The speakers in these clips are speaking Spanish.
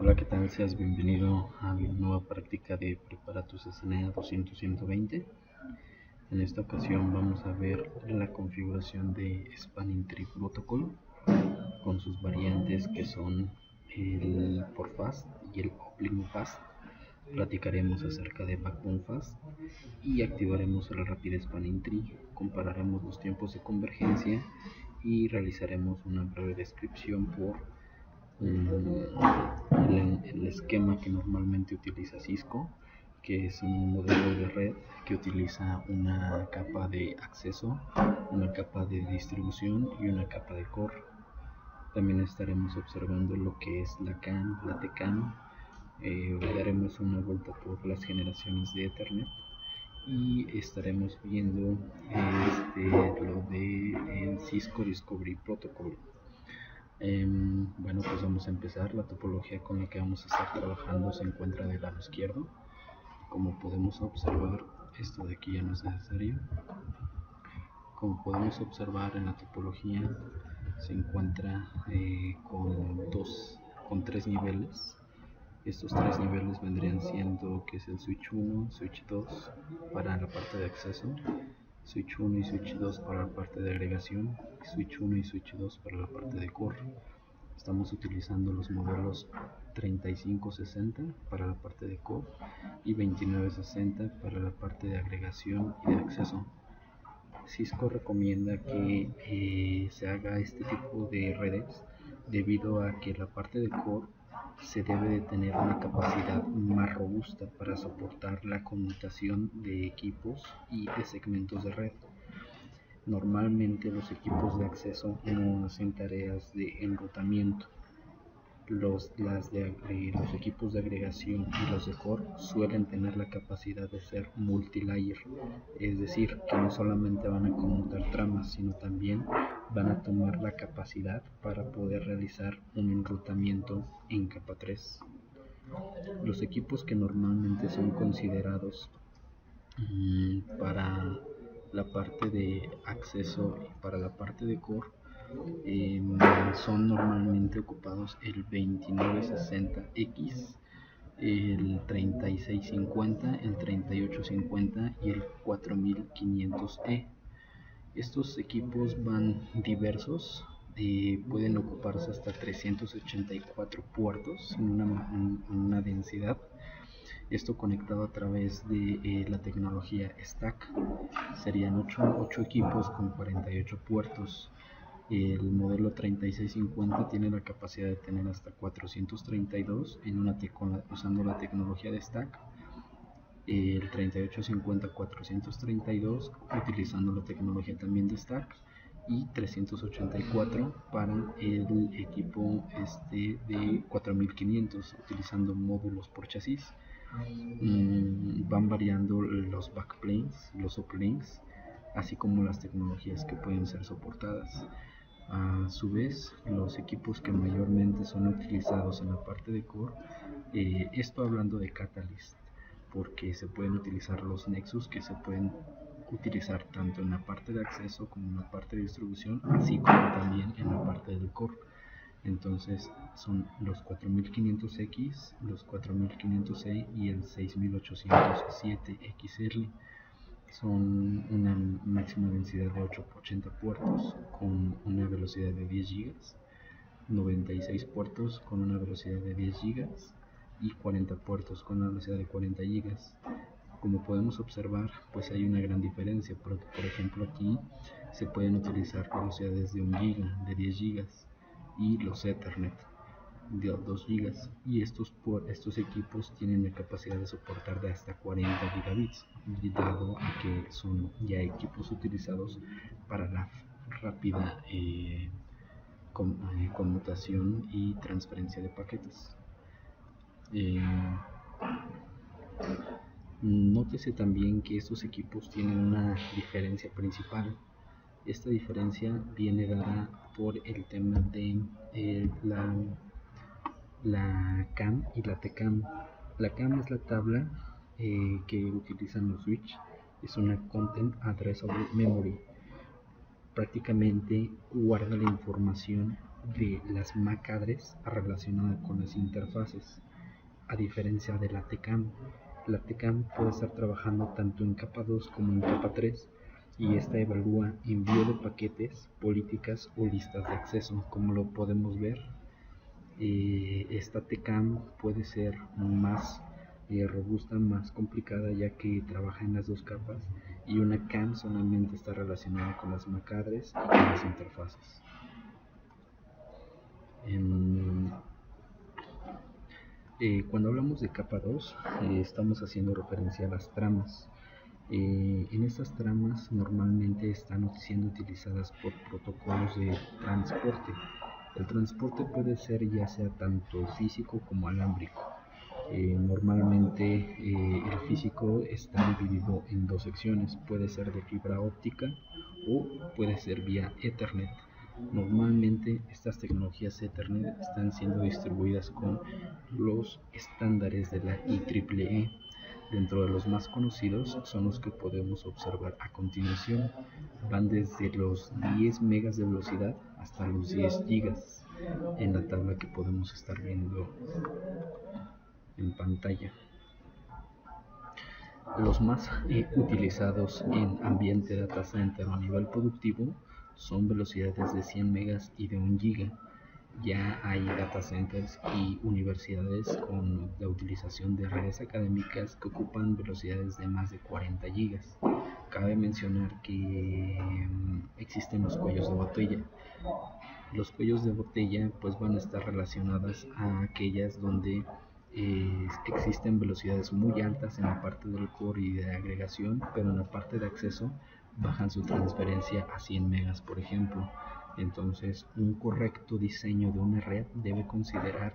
Hola, ¿qué tal? Seas bienvenido a mi nueva práctica de Prepara tu CCNA 200-120. En esta ocasión vamos a ver la configuración de Spanning Tree Protocol con sus variantes que son el por fast y el uplink fast. Platicaremos acerca de backbone fast y activaremos el rapid Spanning Tree. Compararemos los tiempos de convergencia y realizaremos una breve descripción por el esquema que normalmente utiliza Cisco, que es un modelo de red que utiliza una capa de acceso, una capa de distribución y una capa de core. También estaremos observando lo que es la CAN, la TCAN, daremos una vuelta por las generaciones de Ethernet y estaremos viendo lo de el Cisco Discovery Protocol. Bueno, pues vamos a empezar. La topología con la que vamos a estar trabajando se encuentra del lado izquierdo. Como podemos observar, esto de aquí ya no es necesario. Como podemos observar en la topología se encuentra con tres niveles. Estos tres niveles vendrían siendo que es el switch 1, switch 2 para la parte de acceso, switch 1 y switch 2 para la parte de agregación, switch 1 y switch 2 para la parte de core. Estamos utilizando los modelos 3560 para la parte de core y 2960 para la parte de agregación y de acceso. Cisco recomienda que se haga este tipo de redes debido a que la parte de core se debe de tener una capacidad más robusta para soportar la conmutación de equipos y de segmentos de red. Normalmente los equipos de acceso no hacen tareas de enrutamiento. Los equipos de agregación y los de core suelen tener la capacidad de ser multilayer, es decir, que no solamente van a conmutar tramas, sino también van a tomar la capacidad para poder realizar un enrutamiento en capa 3. Los equipos que normalmente son considerados para la parte de acceso y para la parte de core son normalmente ocupados el 2960X, el 3650, el 3850 y el 4500E. Estos equipos van diversos, pueden ocuparse hasta 384 puertos en una densidad. Esto conectado a través de la tecnología Stack. Serían 8 equipos con 48 puertos. El modelo 3650 tiene la capacidad de tener hasta 432 usando la tecnología de Stack. El 3850 432 utilizando la tecnología también de Stack, y 384 para el equipo de 4500 utilizando módulos por chasis. Van variando los backplanes, los uplinks, así como las tecnologías que pueden ser soportadas. A su vez, los equipos que mayormente son utilizados en la parte de core, esto hablando de Catalyst, porque se pueden utilizar los Nexus, que se pueden utilizar tanto en la parte de acceso como en la parte de distribución, así como también en la parte del core. Entonces son los 4500X, los 4500E y el 6807XL. Son una máxima densidad de 80 puertos con una velocidad de 10 GB, 96 puertos con una velocidad de 10 GB y 40 puertos con una velocidad de 40 GB. Como podemos observar, pues hay una gran diferencia. Por ejemplo, aquí se pueden utilizar velocidades de 1 GB, de 10 GB y los Ethernet de 2 GB, y estos equipos tienen la capacidad de soportar de hasta 40 gigabits, dado a que son ya equipos utilizados para la rápida conmutación y transferencia de paquetes. Nótese también que estos equipos tienen una diferencia principal. Esta diferencia viene dada por el tema de la CAM y la TCAM. La CAM es la tabla que utilizan los switch, es una Content Addressable Memory. Prácticamente guarda la información de las MAC address relacionada con las interfaces, a diferencia de la TCAM. La TCAM puede estar trabajando tanto en capa 2 como en capa 3 y esta evalúa envío de paquetes, políticas o listas de acceso. Como lo podemos ver, esta TCAM puede ser más robusta, más complicada, ya que trabaja en las dos capas, y una CAM solamente está relacionada con las MAC address y con las interfaces. Cuando hablamos de capa 2, estamos haciendo referencia a las tramas. En estas tramas normalmente están siendo utilizadas por protocolos de transporte. El transporte puede ser ya sea tanto físico como alámbrico. Normalmente el físico está dividido en dos secciones, puede ser de fibra óptica o puede ser vía Ethernet. Normalmente estas tecnologías Ethernet están siendo distribuidas con los estándares de la IEEE. Dentro de los más conocidos son los que podemos observar a continuación. Van desde los 10 megas de velocidad hasta los 10 gigas en la tabla que podemos estar viendo en pantalla. Los más utilizados en ambiente data center o a nivel productivo son velocidades de 100 megas y de 1 giga. Ya hay data centers y universidades con la utilización de redes académicas que ocupan velocidades de más de 40 gigas. Cabe mencionar que existen los cuellos de botella. Los cuellos de botella pues van a estar relacionadas a aquellas donde existen velocidades muy altas en la parte del core y de agregación, pero en la parte de acceso bajan su transferencia a 100 megas, por ejemplo. Entonces, un correcto diseño de una red debe considerar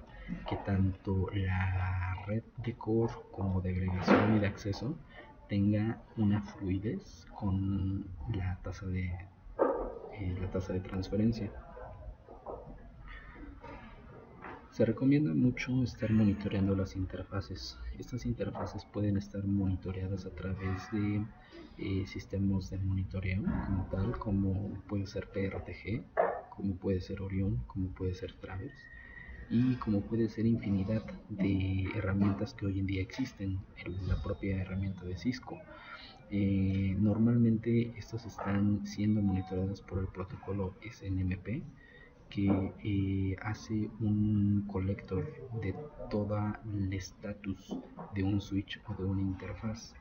que tanto la red de core como de agregación y de acceso tenga una fluidez con la tasa de transferencia. Se recomienda mucho estar monitoreando las interfaces. Estas interfaces pueden estar monitoreadas a través de sistemas de monitoreo como tal, como puede ser PRTG, como puede ser Orion, como puede ser Traverse, y como puede ser infinidad de herramientas que hoy en día existen, la propia herramienta de Cisco. Normalmente estas están siendo monitoreadas por el protocolo SNMP, que hace un colector de todo el estatus de un switch o de una interfaz.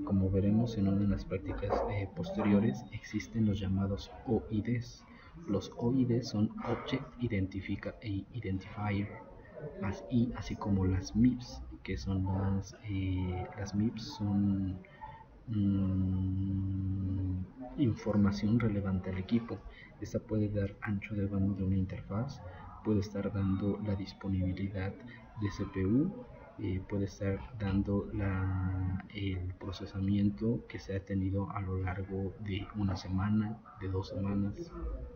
Como veremos en una de las prácticas posteriores, existen los llamados OIDs. Los OIDs son Object Identifier, así como las MIPS, que son las MIPS son información relevante al equipo. Esta puede dar ancho de banda de una interfaz, puede estar dando la disponibilidad de CPU, puede estar dando el procesamiento que se ha tenido a lo largo de una semana, de 2 semanas,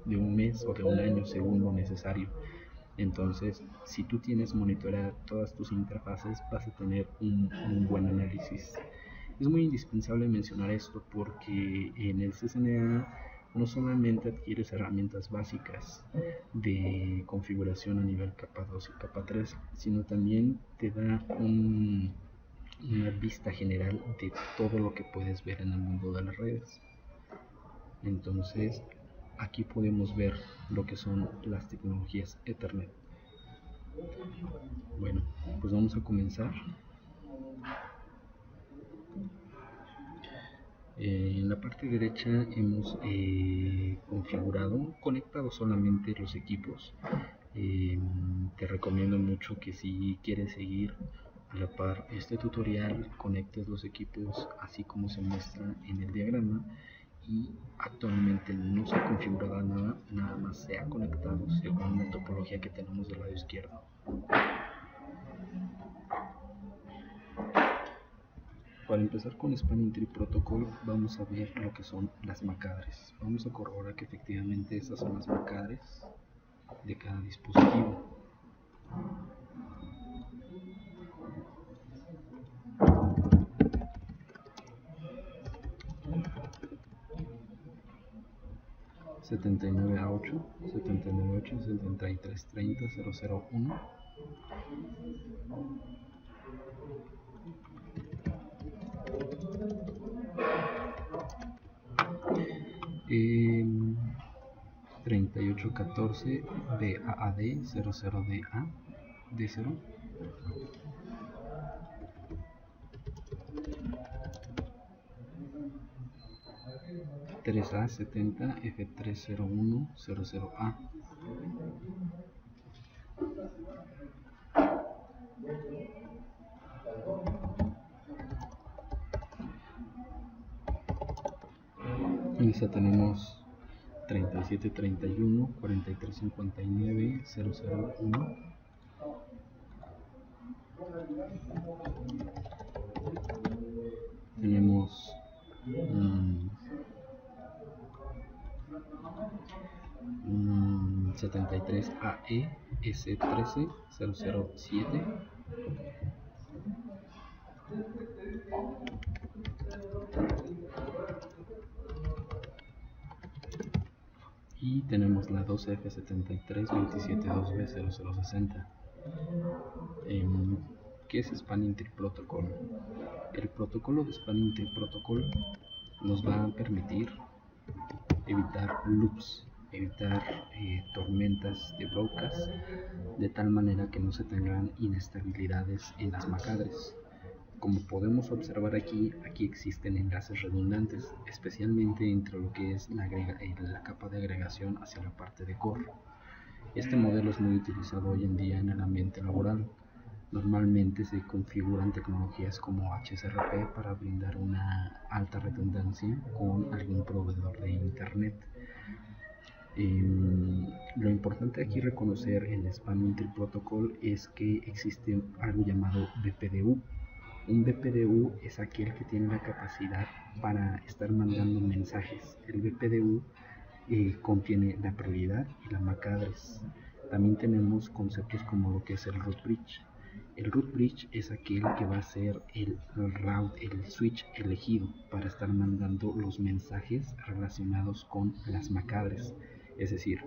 de un mes o de un año, según lo necesario. Entonces, si tú tienes monitorear todas tus interfaces, vas a tener un buen análisis. Es muy indispensable mencionar esto porque en el CCNA no solamente adquieres herramientas básicas de configuración a nivel capa 2 y capa 3, sino también te da una vista general de todo lo que puedes ver en el mundo de las redes. Entonces, aquí podemos ver lo que son las tecnologías Ethernet. Bueno, pues vamos a comenzar. En la parte derecha hemos conectado solamente los equipos. Te recomiendo mucho que si quieres seguir a la par este tutorial, conectes los equipos así como se muestra en el diagrama, y actualmente no se ha configurado nada más se ha conectado según la topología que tenemos del lado izquierdo. Para empezar con Spanning Tree Protocol, vamos a ver lo que son las MAC address. Vamos a corroborar que efectivamente estas son las MAC address de cada dispositivo. 79A8, 79A8, 7330, 001. Eh, 3814 BAAD 00DA D0. 3A70 F301 00A. En esta tenemos 3731 4359 001. Tenemos 73 AE S13 007. Y tenemos la 12F73 272B 0060. ¿Qué es Spanning Tree Protocol? El protocolo de Spanning Tree Protocol nos va a permitir evitar loops, evitar tormentas de broadcast, de tal manera que no se tengan inestabilidades en las MAC-address. Como podemos observar aquí existen enlaces redundantes, especialmente entre lo que es la capa de agregación hacia la parte de core. Este modelo es muy utilizado hoy en día en el ambiente laboral. Normalmente se configuran tecnologías como HSRP para brindar una alta redundancia con algún proveedor de internet. Lo importante aquí reconocer en el Spanning Tree Protocol es que existe algo llamado BPDU. Un BPDU es aquel que tiene la capacidad para estar mandando mensajes. El BPDU contiene la prioridad y la MAC address. También tenemos conceptos como lo que es el root bridge. El root bridge es aquel que va a ser el route, el switch elegido para estar mandando los mensajes relacionados con las MAC address. Es decir,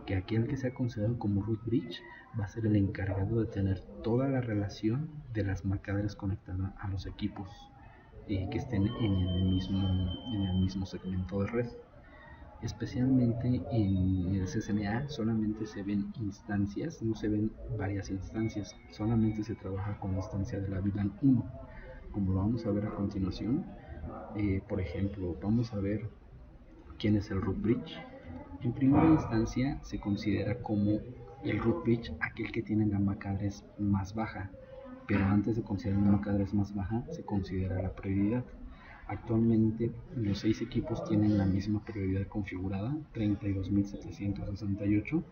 que aquel que sea considerado como root bridge va a ser el encargado de tener toda la relación de las MAC address conectadas a los equipos que estén en el mismo segmento de red. Especialmente en el CCNA solamente se ven instancias, no se ven varias instancias, solamente se trabaja con la instancia de la VLAN 1, como lo vamos a ver a continuación. Por ejemplo, vamos a ver quién es el root bridge. En primera instancia se considera como el root bridge aquel que tiene la MAC address más baja, pero antes de considerar la MAC address más baja se considera la prioridad. Actualmente los 6 equipos tienen la misma prioridad configurada, 32.768,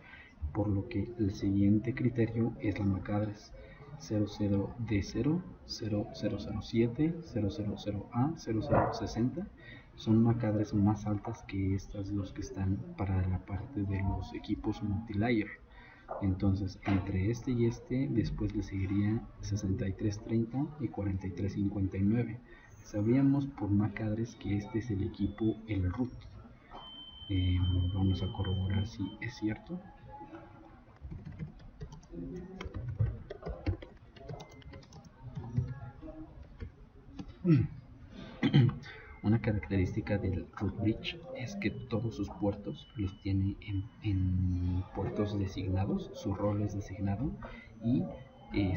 por lo que el siguiente criterio es la MAC address 00D0, 0007, 000A, 0060. Son MAC address más altas que estas, los que están para la parte de los equipos multilayer. Entonces entre este y este después le seguiría 6330 y 4359. Sabríamos por MAC address que este es el equipo, el root. Vamos a corroborar si es cierto. Una característica del root bridge es que todos sus puertos los tiene en puertos designados, su rol es designado y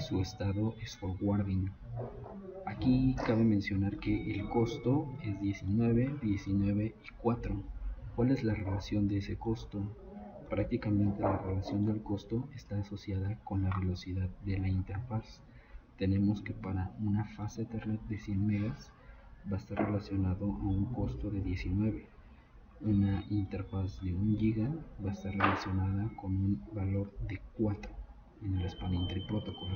su estado es forwarding. Aquí cabe mencionar que el costo es 19, 19 y 4. ¿Cuál es la relación de ese costo? Prácticamente la relación del costo está asociada con la velocidad de la interfaz. Tenemos que para una fase Ethernet de 100 megas va a estar relacionado a un costo de 19. Una interfaz de 1 giga va a estar relacionada con un valor de 4 en el Spanning Tree Protocol.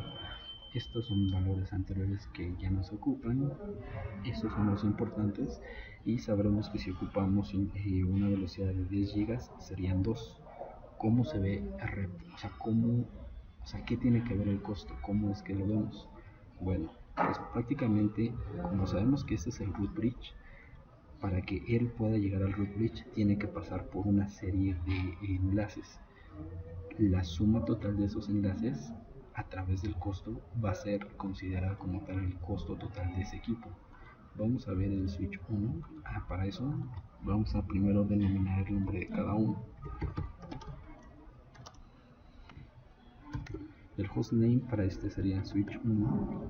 Estos son valores anteriores que ya no se ocupan, estos son los importantes y sabremos que si ocupamos una velocidad de 10 gigas serían 2. ¿Cómo se ve? ¿Qué tiene que ver el costo? ¿Cómo es que lo vemos? Bueno, pues prácticamente, como sabemos que este es el root bridge, para que él pueda llegar al root bridge tiene que pasar por una serie de enlaces. La suma total de esos enlaces a través del costo va a ser considerada como tal el costo total de ese equipo. Vamos a ver el switch 1. Para eso vamos a primero denominar el nombre de cada uno. El hostname para este sería switch 1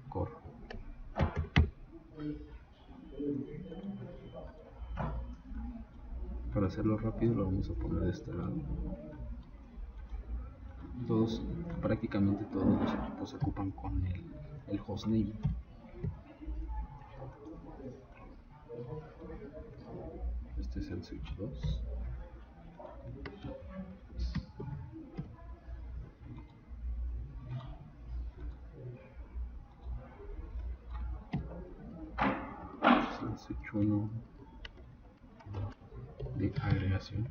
core. Para hacerlo rápido lo vamos a poner de este lado. Prácticamente todos los equipos se ocupan con el hostname. Este es el switch 2. Este es el switch 1 de agregación.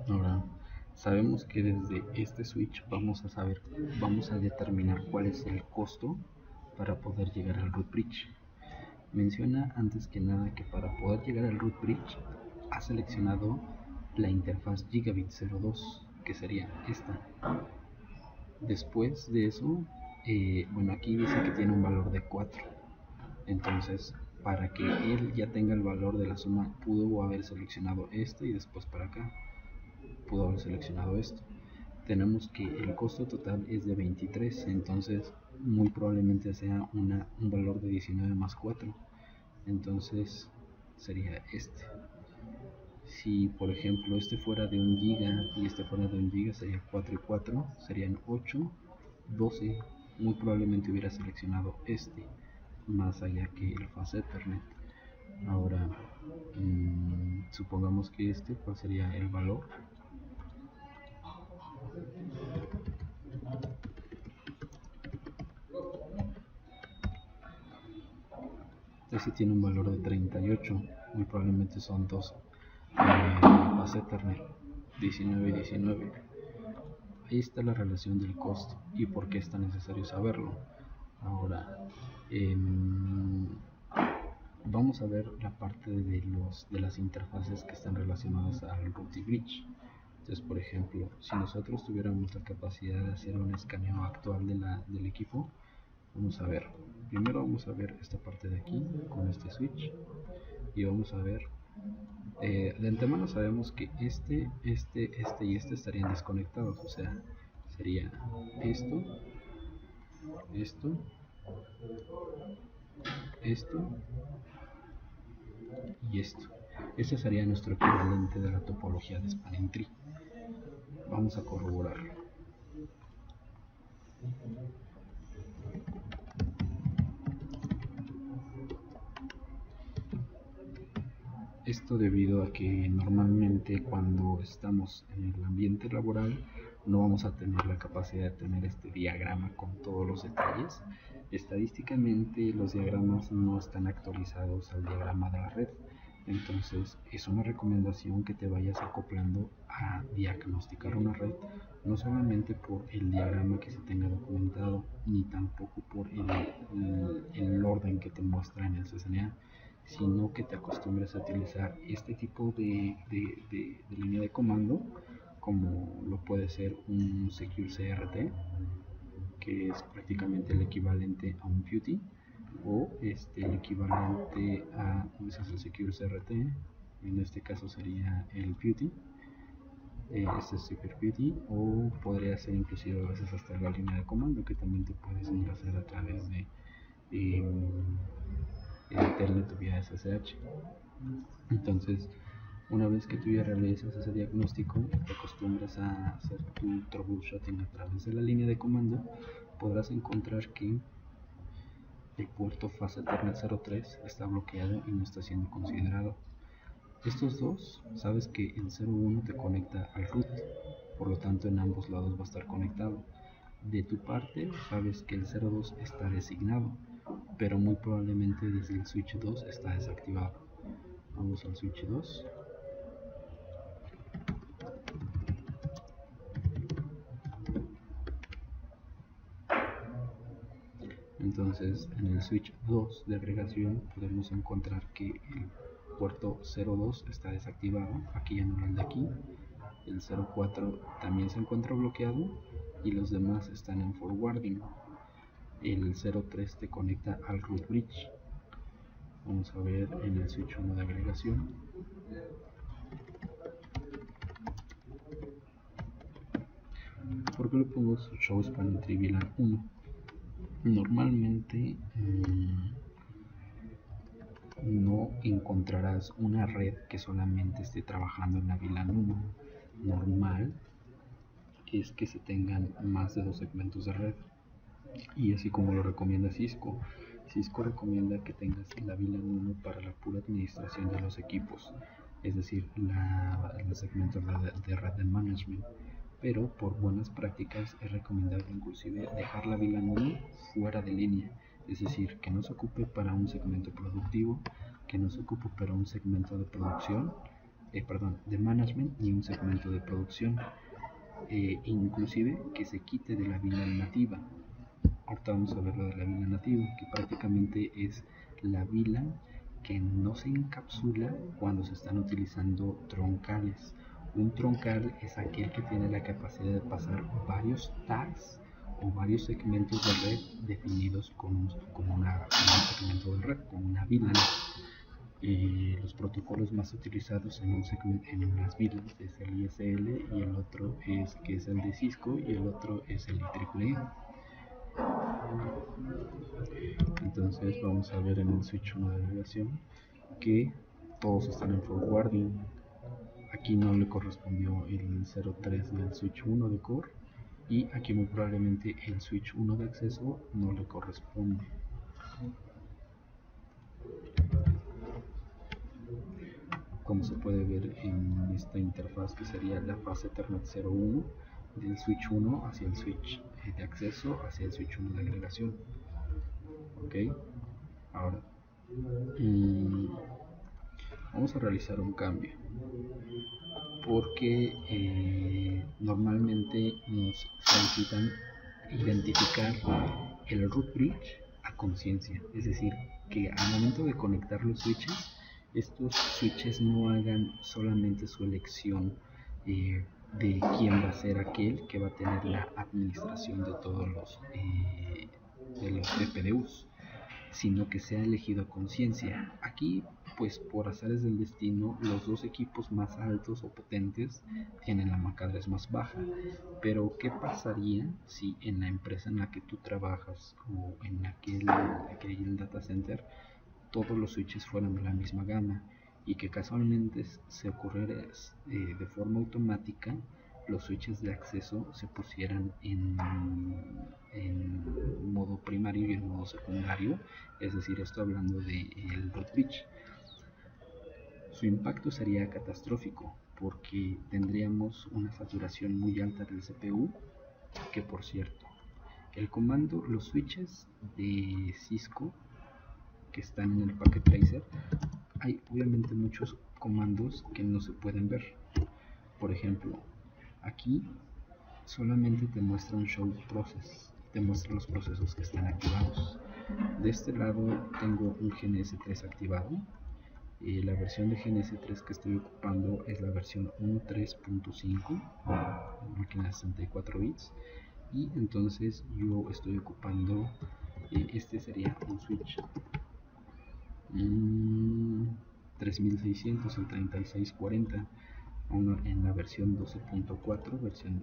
Ahora sabemos que desde este switch vamos a determinar cuál es el costo para poder llegar al root bridge. Menciona antes que nada que para poder llegar al root bridge ha seleccionado la interfaz Gigabit 02, que sería esta. Después de eso, aquí dice que tiene un valor de 4. Entonces, para que él ya tenga el valor de la suma, pudo haber seleccionado esto y después para acá pudo haber seleccionado esto. Tenemos que el costo total es de 23, entonces muy probablemente sea un valor de 19 más 4. Entonces sería este. Si por ejemplo este fuera de 1 giga y este fuera de 1 giga, sería 4 y 4, serían 8, 12. Muy probablemente hubiera seleccionado este, más allá que el Fast Ethernet. Ahora, supongamos que ¿cuál sería el valor? Este tiene un valor de 38, muy probablemente son 2 Fast Ethernet, 19 y 19. Ahí está la relación del costo y por qué es tan necesario saberlo. Ahora, vamos a ver la parte de las interfaces que están relacionadas al root y bridge. Entonces, por ejemplo, si nosotros tuviéramos la capacidad de hacer un escaneo actual del equipo, primero vamos a ver esta parte de aquí con este switch y vamos a ver, de antemano sabemos que este y este estarían desconectados, o sea, sería esto y esto. Este sería nuestro equivalente de la topología de Spanning Tree. Vamos a corroborarlo. Esto debido a que normalmente cuando estamos en el ambiente laboral no vamos a tener la capacidad de tener este diagrama con todos los detalles. Estadísticamente los diagramas no están actualizados al diagrama de la red. Entonces es una recomendación que te vayas acoplando a diagnosticar una red, no solamente por el diagrama que se tenga documentado, ni tampoco por el orden que te muestra en el CCNA, sino que te acostumbres a utilizar este tipo de línea de comando, como lo puede ser un Secure CRT, que es prácticamente el equivalente a un PuTTY, o el equivalente a ese es el Secure CRT, en este caso sería el PuTTY, este es Secure PuTTY, o podría ser inclusive a veces hasta la línea de comando que también te puedes enlazar a través de Telnet vía SSH. Entonces, una vez que tú ya realizas ese diagnóstico y te acostumbras a hacer tu troubleshooting a través de la línea de comando, podrás encontrar que el puerto fase Ethernet 03 está bloqueado y no está siendo considerado. Estos dos, sabes que el 01 te conecta al root, por lo tanto en ambos lados va a estar conectado. De tu parte, sabes que el 02 está designado, pero muy probablemente desde el switch 2 está desactivado. Vamos al switch 2. Entonces, en el switch 2 de agregación podemos encontrar que el puerto 02 está desactivado, aquí ya no el de aquí. El 04 también se encuentra bloqueado y los demás están en forwarding. El 03 te conecta al root bridge. Vamos a ver en el switch 1 de agregación. ¿Por qué le pongo show spanning tree VLAN 1? Normalmente no encontrarás una red que solamente esté trabajando en la VLAN 1. Normal es que se tengan más de 2 segmentos de red, y así como lo recomienda Cisco. Cisco recomienda que tengas la VLAN 1 para la pura administración de los equipos, es decir, el segmento de red de management, pero por buenas prácticas es recomendable inclusive dejar la VLAN 1 fuera de línea, es decir, que no se ocupe para un segmento productivo, que no se ocupe para un segmento de producción, de management, ni un segmento de producción, inclusive que se quite de la VLAN nativa. Ahorita vamos a ver lo de la VLAN nativa, que prácticamente es la VLAN que no se encapsula cuando se están utilizando troncales. Un troncal es aquel que tiene la capacidad de pasar varios tags o varios segmentos de red definidos como un segmento de red, como una VLAN. Los protocolos más utilizados en las VLANs es el ISL, y el otro es el de Cisco, y el otro es el IEEE. Entonces vamos a ver en el switch 1 de agregación que todos están en forwarding. Aquí no le correspondió el 03 del switch 1 de core, y aquí muy probablemente el switch 1 de acceso no le corresponde. Como se puede ver en esta interfaz, que sería la fase Ethernet 01 del switch 1 hacia el switch de acceso hacia el switch 1 de agregación. Ok, ahora vamos a realizar un cambio, porque normalmente nos solicitan identificar el root bridge a conciencia, es decir, que al momento de conectar los switches, estos switches no hagan solamente su elección de quién va a ser aquel que va a tener la administración de todos los PPDUs, sino que sea elegido a conciencia. Aquí, pues por azares del destino, los dos equipos más altos o potentes tienen la MAC address más baja. Pero ¿qué pasaría si en la empresa en la que tú trabajas o en aquel data center todos los switches fueran de la misma gama, y que casualmente se ocurriera de forma automática los switches de acceso se pusieran en modo primario y en modo secundario? Es decir, esto hablando del root bridge. Su impacto sería catastrófico, porque tendríamos una saturación muy alta del CPU, que por cierto, los switches de Cisco que están en el packet tracer, hay obviamente muchos comandos que no se pueden ver. Por ejemplo, aquí solamente te muestra un show process, te muestra los procesos que están activados. De este lado tengo un GNS3 activado. La versión de GNS3 que estoy ocupando es la versión 1.3.5, máquina de 64 bits, y entonces yo estoy ocupando, este sería un switch 3600 y 3640 en la versión 12.4, versión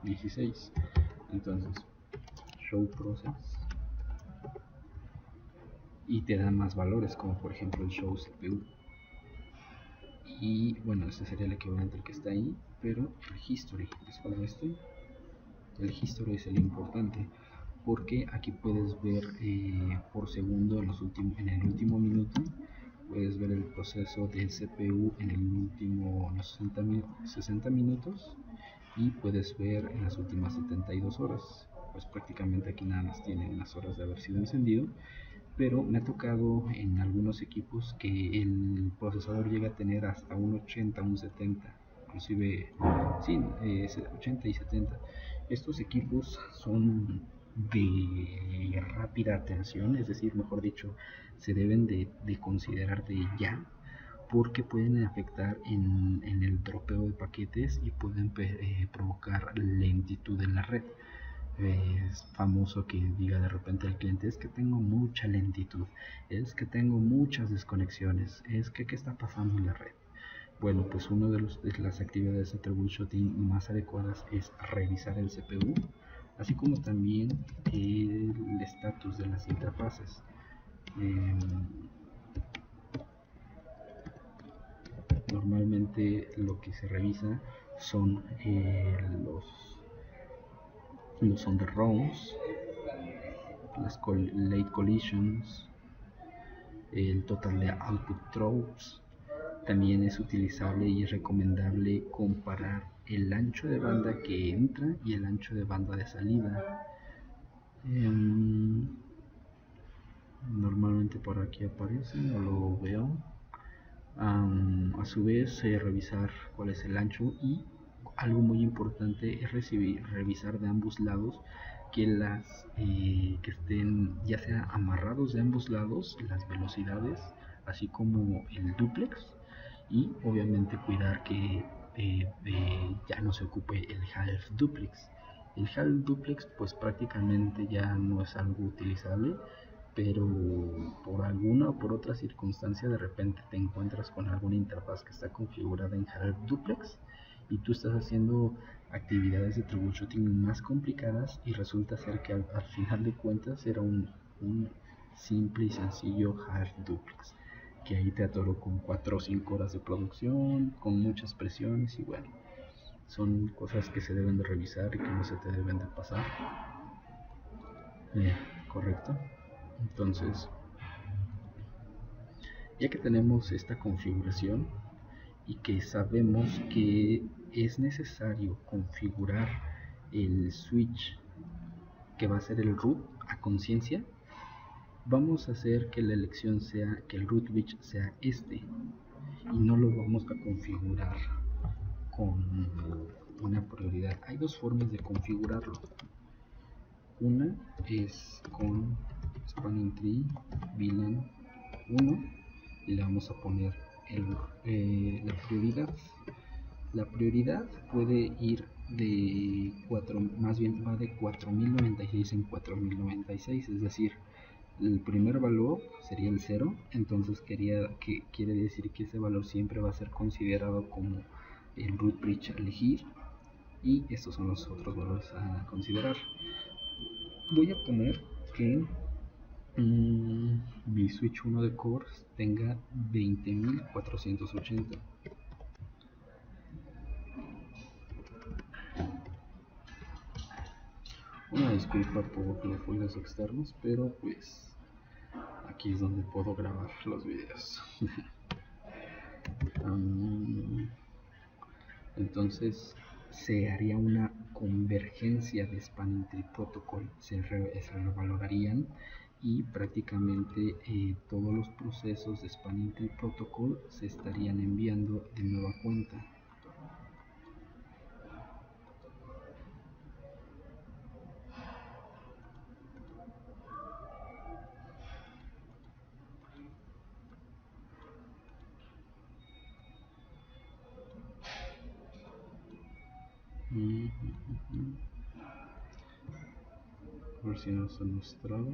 16. Entonces show process, y te da más valores, como por ejemplo el show CPU. Y bueno, este sería el equivalente al que está ahí, pero el history, después de esto, el history es el importante, porque aquí puedes ver por segundo en el último minuto, puedes ver el proceso del CPU en el último 60 minutos, y puedes ver en las últimas 72 horas. Pues prácticamente aquí nada más tiene unas horas de haber sido encendido, pero me ha tocado en algunos equipos que el procesador llega a tener hasta un 80, un 70, inclusive sí, 80 y 70. Estos equipos son de rápida atención, es decir, mejor dicho, se deben de considerar de ya, porque pueden afectar en el dropeo de paquetes y pueden provocar lentitud en la red. Es famoso que diga de repente al cliente: es que tengo mucha lentitud, es que tengo muchas desconexiones, es que qué está pasando en la red. Bueno, pues una de las actividades de troubleshooting más adecuadas es revisar el CPU, así como también el estatus de las interfaces. Normalmente lo que se revisa son los underrounds, las late collisions, el total de output throws. También es utilizable y es recomendable comparar el ancho de banda que entra y el ancho de banda de salida. Normalmente por aquí aparece, no lo veo. A su vez, revisar cuál es el ancho, y algo muy importante es revisar de ambos lados que que estén ya sea amarrados de ambos lados las velocidades, así como el duplex, y obviamente cuidar que ya no se ocupe el half duplex. El half duplex pues prácticamente ya no es algo utilizable, pero por alguna o por otra circunstancia de repente te encuentras con alguna interfaz que está configurada en half duplex y tú estás haciendo actividades de troubleshooting más complicadas y resulta ser que al final de cuentas era un simple y sencillo half duplex, que ahí te atoró con 4 o 5 horas de producción, con muchas presiones, y bueno, son cosas que se deben de revisar y que no se te deben de pasar. Correcto. Entonces, ya que tenemos esta configuración y que sabemos que es necesario configurar el switch que va a ser el root a conciencia, vamos a hacer que la elección sea que el root bit sea este, y no lo vamos a configurar con una prioridad. Hay dos formas de configurarlo. Una es con spanning tree VLAN 1 y le vamos a poner la prioridad. La prioridad puede ir de 4, más bien va de 4096 en 4096, es decir, el primer valor sería el 0, entonces quiere decir que ese valor siempre va a ser considerado como el root bridge a elegir, y estos son los otros valores a considerar. Voy a poner que mi switch 1 de cores tenga 20.480. Una disculpa por los ruidos externos, pero pues aquí es donde puedo grabar los videos. Entonces se haría una convergencia de Spanning Tree Protocol, se revalorarían, y prácticamente todos los procesos de Spanning Tree Protocol se estarían enviando de nueva cuenta. A ver si no se nos traba.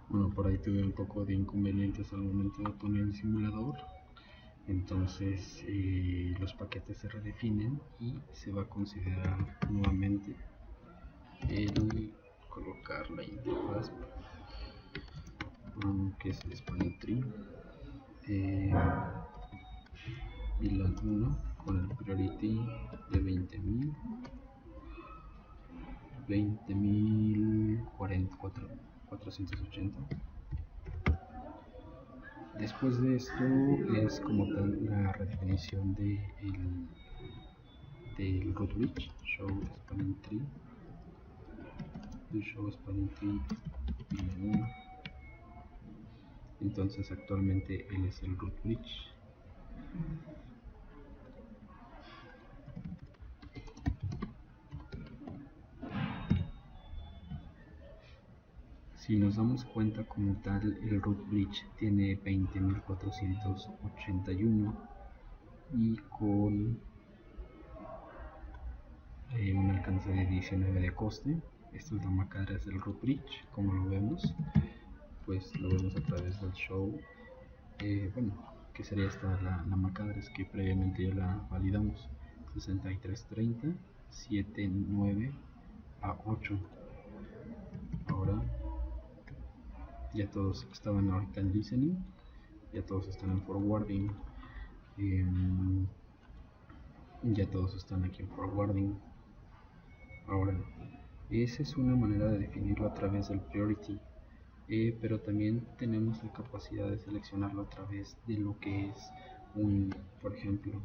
Bueno, por ahí tuve un poco de inconvenientes al momento de poner el simulador, Entonces los paquetes se redefinen y se va a considerar nuevamente el colocar la interfaz que es el spanning tree VLAN 1 con el priority de 20.000 480. Después de esto es como tal la redefinición del root bridge show spanning tree VLAN 1. Entonces actualmente él es el root bridge. Si nos damos cuenta, como tal, el root bridge tiene 20.481 y con un alcance de 19 de coste. Esto es la MAC address del root bridge, como lo vemos. Pues lo vemos a través del show. Bueno, que sería esta la MAC address que previamente ya la validamos: 6330 79 a 8. Ahora ya todos estaban ahorita en listening, ya todos están en forwarding, ya todos están aquí en forwarding. Ahora, esa es una manera de definirlo a través del priority, pero también tenemos la capacidad de seleccionarlo a través de lo que es por ejemplo,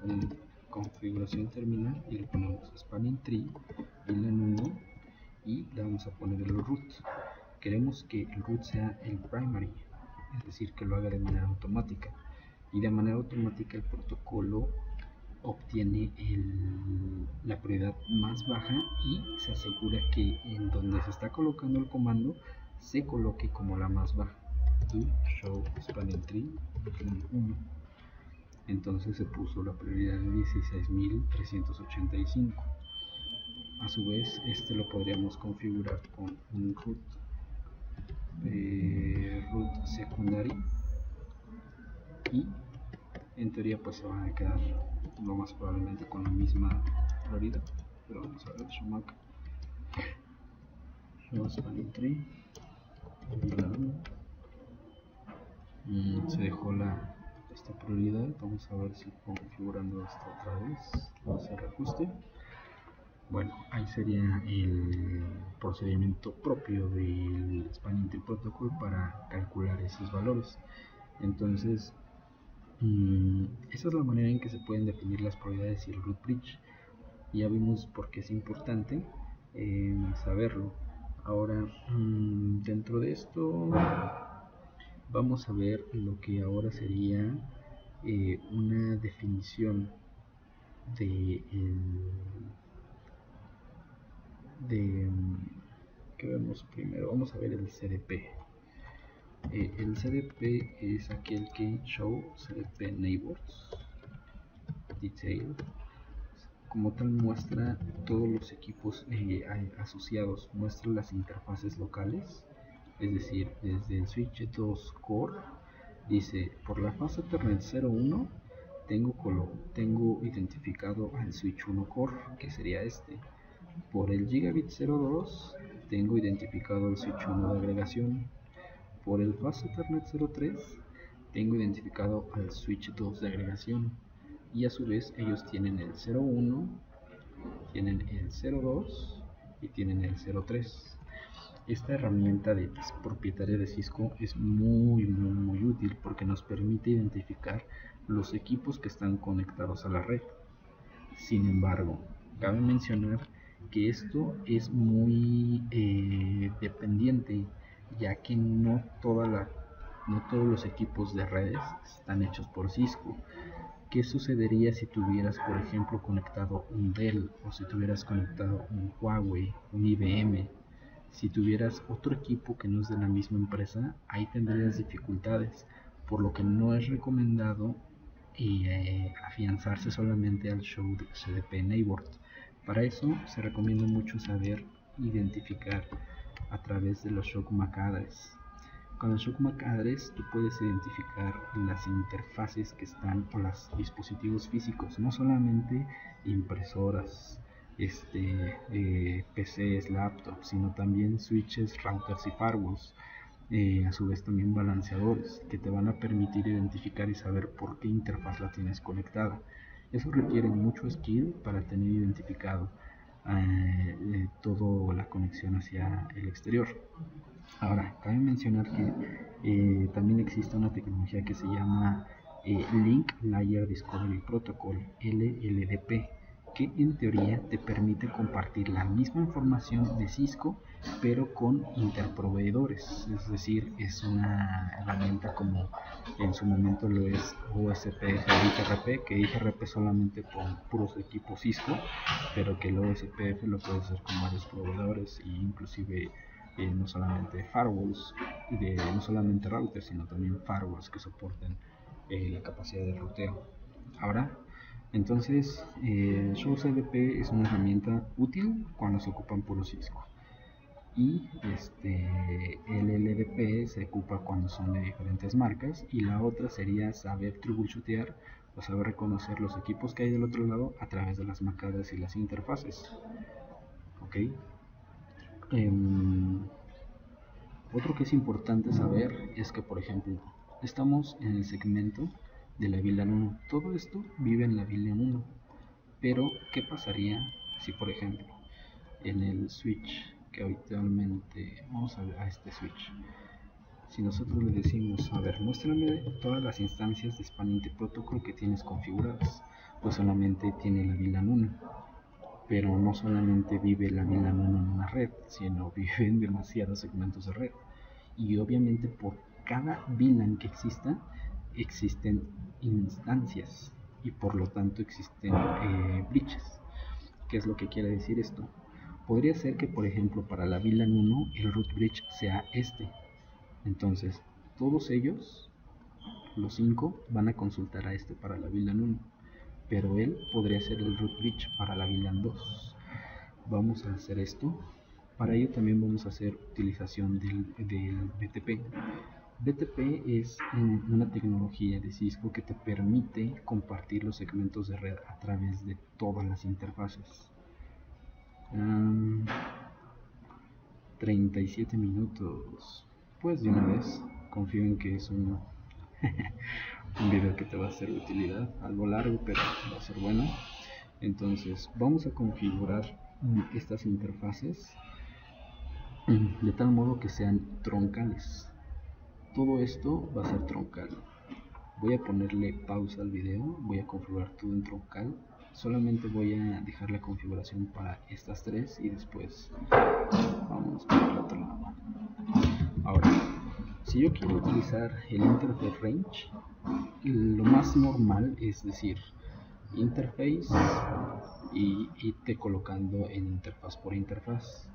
una configuración terminal, y le ponemos spanning tree VLAN 1 y le vamos a poner el root. Queremos que el root sea el primary, es decir, que lo haga de manera automática, y de manera automática el protocolo obtiene la prioridad más baja y se asegura que en donde se está colocando el comando se coloque como la más baja. Show spanning tree 1. Entonces se puso la prioridad de 16.385. A su vez, este lo podríamos configurar con un root secondary, y en teoría pues se van a quedar lo más probablemente con la misma prioridad, pero vamos a ver. Show spanning tree se dejó esta prioridad. Vamos a ver si configurando esto otra vez vamos a hacer ajuste. Bueno, ahí sería el procedimiento propio del Spanning Tree Protocol para calcular esos valores. Entonces, esa es la manera en que se pueden definir las prioridades y el root bridge. Ya vimos por qué es importante saberlo. Ahora, dentro de esto vamos a ver lo que ahora sería una definición ¿qué vemos primero? Vamos a ver el CDP. El CDP es aquel que show CDP neighbors detail. Como tal, muestra todos los equipos asociados, muestra las interfaces locales, es decir, desde el switch 2 core, dice: por la fase Ethernet 01 tengo identificado al switch 1 core, que sería este. Por el gigabit 02 tengo identificado el switch 1 de agregación. Por el fase Ethernet 03 tengo identificado al switch 2 de agregación, y a su vez ellos tienen el 01, tienen el 02 y tienen el 03. Esta herramienta propietaria de Cisco es muy útil porque nos permite identificar los equipos que están conectados a la red. Sin embargo, cabe mencionar que esto es muy dependiente, ya que no todos los equipos de redes están hechos por Cisco. ¿Qué sucedería si tuvieras, por ejemplo, conectado un Dell, o si tuvieras conectado un Huawei, un IBM? Si tuvieras otro equipo que no es de la misma empresa, ahí tendrías dificultades, por lo que no es recomendado afianzarse solamente al show de CDP Neighbor. Para eso se recomienda mucho saber identificar a través de los show MAC address. Con el ShockMac Address tú puedes identificar las interfaces que están o los dispositivos físicos, no solamente impresoras, PCs, laptops, sino también switches, routers y firewalls. A su vez también balanceadores que te van a permitir identificar y saber por qué interfaz la tienes conectada. Eso requiere mucho skill para tener identificado toda la conexión hacia el exterior. Ahora, cabe mencionar que también existe una tecnología que se llama Link Layer Discovery Protocol, LLDP, que en teoría te permite compartir la misma información de Cisco pero con interproveedores, es decir, es una herramienta como en su momento lo es OSPF o IGRP, que IGRP solamente con puros equipos Cisco, pero que el OSPF lo puede hacer con varios proveedores e inclusive no solamente firewalls, no solamente routers, sino también firewalls que soporten la capacidad de ruteo. Ahora, entonces, ShowCDP es una herramienta útil cuando se ocupan puro Cisco. Y el LDP se ocupa cuando son de diferentes marcas. Y la otra sería saber troubleshootear o saber reconocer los equipos que hay del otro lado a través de las MAC address y las interfaces. ¿Ok? Otro que es importante saber es que, por ejemplo, estamos en el segmento de la VLAN 1. Todo esto vive en la VLAN 1. Pero, ¿qué pasaría si, por ejemplo, en el switch que habitualmente vamos a este switch, si nosotros le decimos, a ver, muéstrame todas las instancias de Spanning Protocol que tienes configuradas, pues solamente tiene la VLAN 1. Pero no solamente vive la VLAN 1 en una red, sino vive en demasiados segmentos de red. Y obviamente por cada VLAN que exista, existen instancias y por lo tanto existen breaches. ¿Qué es lo que quiere decir esto? Podría ser que, por ejemplo, para la VLAN 1 el root bridge sea este. Entonces, todos ellos, los 5, van a consultar a este para la VLAN 1. Pero él podría ser el root bridge para la VLAN 2. Vamos a hacer esto. Para ello también vamos a hacer utilización del BTP. BTP es una tecnología de Cisco que te permite compartir los segmentos de red a través de todas las interfaces. 37 minutos. Pues de una vez, confío en que es un video que te va a ser de utilidad, algo largo pero va a ser bueno. Entonces vamos a configurar estas interfaces de tal modo que sean troncales. Todo esto va a ser troncal. Voy a ponerle pausa al video, voy a configurar todo en troncal. Solamente voy a dejar la configuración para estas tres y después vamos para el otro lado. Ahora, si yo quiero utilizar el interface range, lo más normal es decir interface y irte colocando en interfaz por interfaz,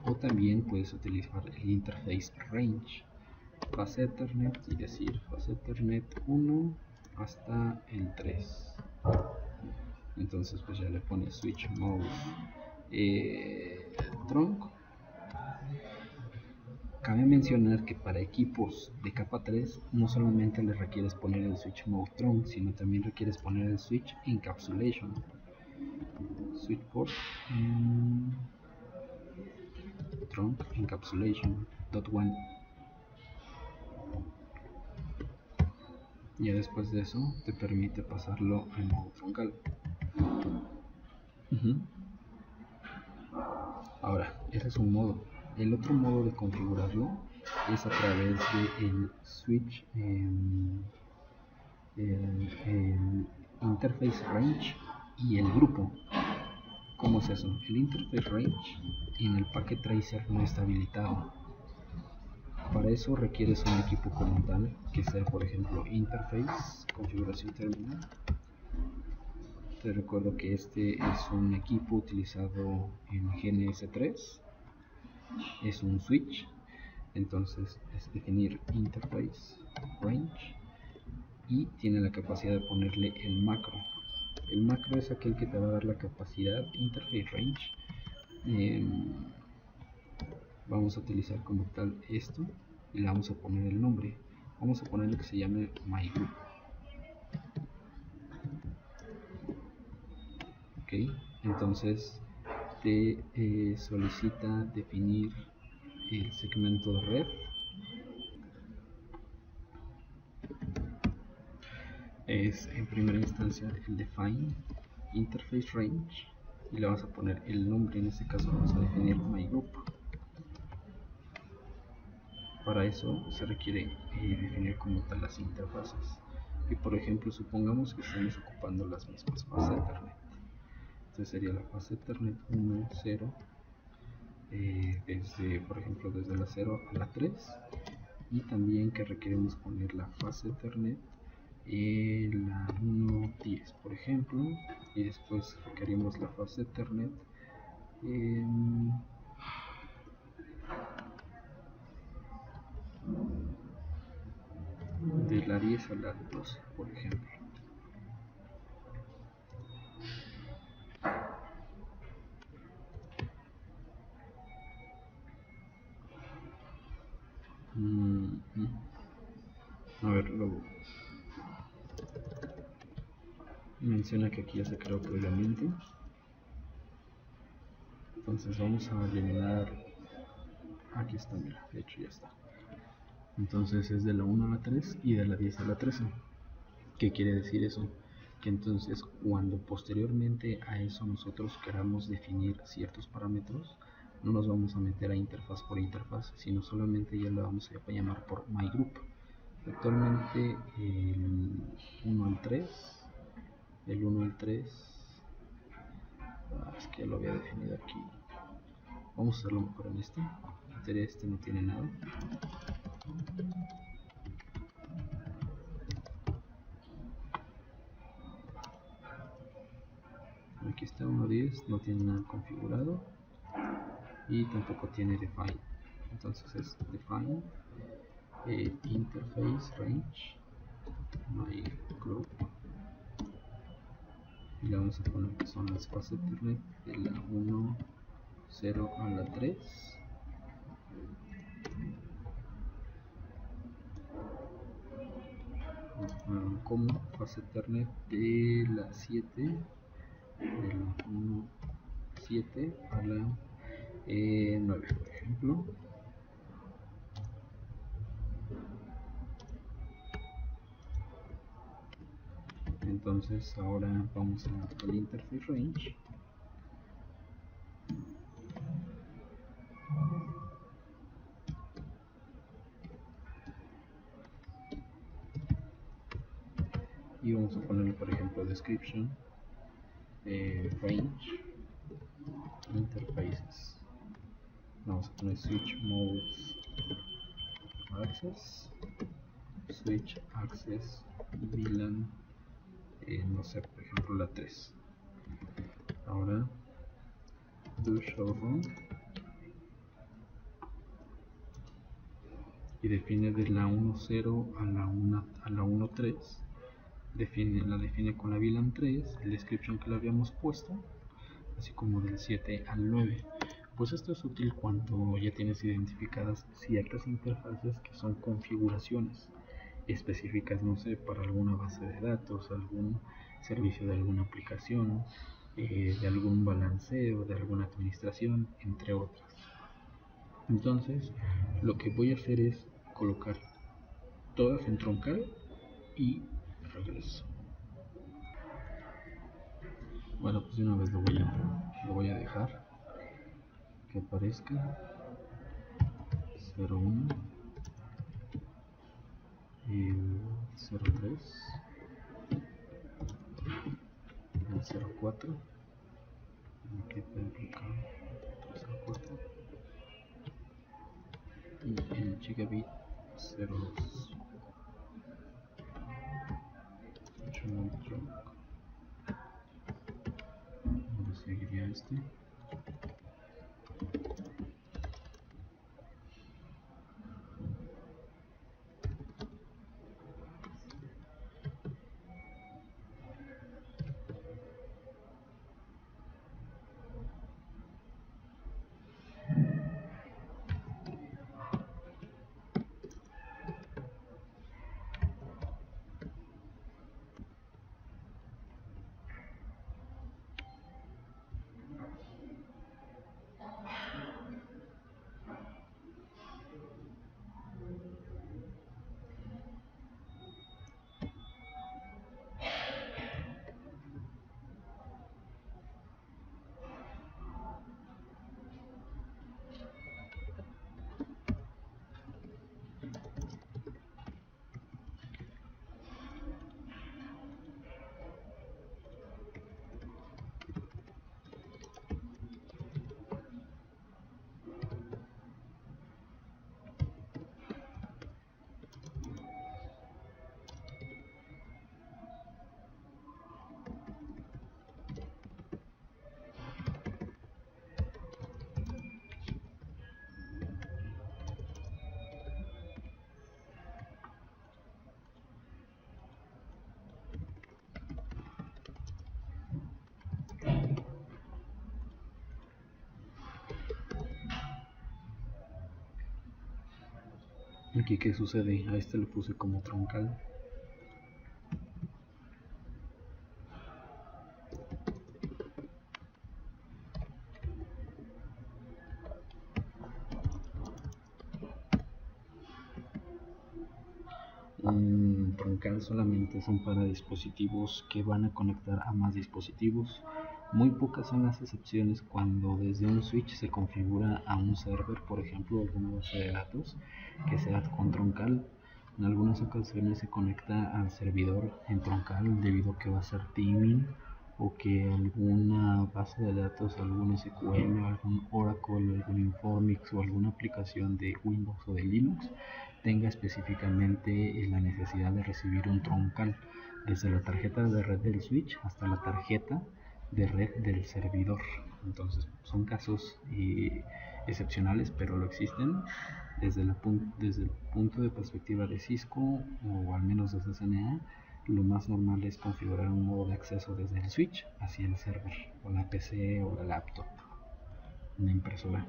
o también puedes utilizar el interface range, fase Ethernet, y decir fase Ethernet 1 hasta el 3. Entonces pues ya le pones switch mode trunk. Cabe mencionar que para equipos de capa 3 no solamente le requieres poner el switch mode trunk, sino también requieres poner el switch encapsulation, switch port trunk encapsulation .1. Ya después de eso te permite pasarlo en modo troncal. Ahora, ese es un modo. El otro modo de configurarlo es a través del switch el interface range y el grupo. ¿Cómo es eso? El interface range en el packet tracer no está habilitado. Para eso requieres un equipo como tal, que sea por ejemplo interface, configuración terminal. Te recuerdo que este es un equipo utilizado en GNS3, es un switch, entonces es definir interface range y tiene la capacidad de ponerle el macro. El macro es aquel que te va a dar la capacidad interface range. Vamos a utilizar como tal esto y le vamos a poner el nombre. Vamos a ponerle que se llame MyGroup. Ok, entonces te solicita definir el segmento de red. Es en primera instancia el define interface range y le vamos a poner el nombre. En este caso vamos a definir MyGroup. Para eso se requiere definir como tal las interfaces. Y por ejemplo, supongamos que estamos ocupando las mismas fases Ethernet. Entonces sería la fase Ethernet 1, 0, desde, por ejemplo, desde la 0 a la 3. Y también que requeremos poner la fase Ethernet la 1.10, por ejemplo. Y después requerimos la fase Ethernet de la 10 a la 12, por ejemplo. A ver, luego menciona que aquí ya se creó previamente. Entonces vamos a eliminar. Aquí está, mira, de hecho ya está. Entonces es de la 1 a la 3 y de la 10 a la 13. ¿Qué quiere decir eso? Que entonces cuando posteriormente a eso nosotros queramos definir ciertos parámetros, no nos vamos a meter a interfaz por interfaz, sino solamente ya la vamos a llamar por MyGroup. Actualmente el 1 al 3, el 1 al 3, es que ya lo había definido aquí. Vamos a hacerlo mejor en este no tiene nada. Aquí está 1.10, no tiene nada configurado y tampoco tiene define. Entonces es define interface range MyGroup y le vamos a poner que son las fases Ethernet de la 1, 0 a la 3. Como fase Ethernet de la 7, de la 1, 7 a la 9, por ejemplo. Entonces ahora vamos al interface range y vamos a ponerle, por ejemplo, description range interfaces. Vamos a poner switch modes access, switch access VLAN, no sé, por ejemplo la 3. Ahora do show run y define de la 1.0 a la 1.3. La define con la VLAN 3, el description que le habíamos puesto, así como del 7 al 9. Pues esto es útil cuando ya tienes identificadas ciertas interfaces que son configuraciones específicas, no sé, para alguna base de datos, algún servicio de alguna aplicación, de algún balanceo, de alguna administración, entre otras. Entonces, lo que voy a hacer es colocar todas en troncal y regreso. Bueno, pues de una vez lo voy a dejar que aparezca 01, el 03, el 04, aquí pueden colocar 04 y el gigabit 02. Ahora seguiría este. Aquí, ¿qué sucede? A este le puse como troncal. Un troncal solamente son para dispositivos que van a conectar a más dispositivos. Muy pocas son las excepciones cuando desde un switch se configura a un server, por ejemplo, alguna base de datos que sea con troncal. En algunas ocasiones se conecta al servidor en troncal debido a que va a ser teaming, o que alguna base de datos, algún SQL, algún Oracle, algún Informix o alguna aplicación de Windows o de Linux tenga específicamente la necesidad de recibir un troncal desde la tarjeta de red del switch hasta la tarjeta de red del servidor. Entonces son casos excepcionales, pero lo existen. Desde el punto de perspectiva de Cisco, o al menos desde CNA, lo más normal es configurar un modo de acceso desde el switch hacia el server, o la PC o la laptop, una impresora.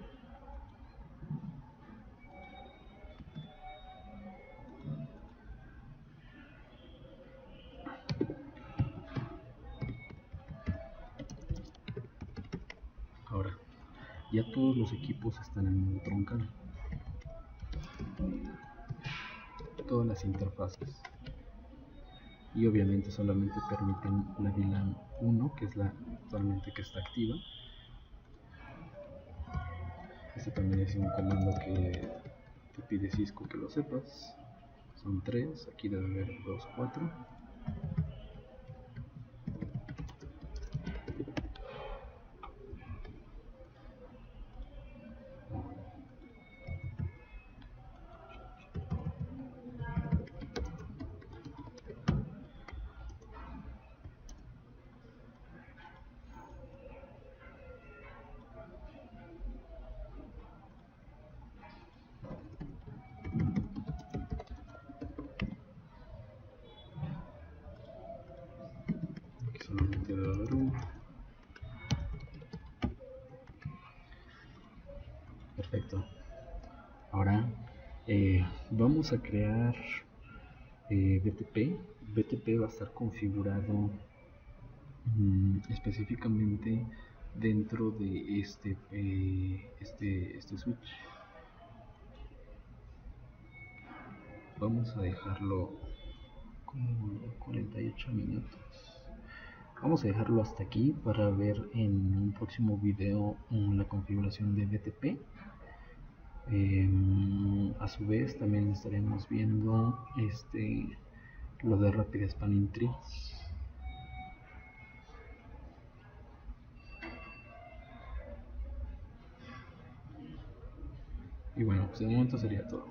Ahora, ya todos los equipos están en modo troncal, todas las interfaces, y obviamente solamente permiten la VLAN 1, que es la actualmente que está activa. Este también es un comando que te pide Cisco que lo sepas. Son 3, aquí debe haber 2, 4. Aquí solamente debe haber uno. Perfecto. Ahora vamos a crear BTP. BTP va a estar configurado específicamente dentro de este switch. Vamos a dejarlo como 48 minutos. Vamos a dejarlo hasta aquí para ver en un próximo video la configuración de BTP. A su vez también estaremos viendo lo de Rapid Spanning Tree. Y bueno, pues de momento sería todo.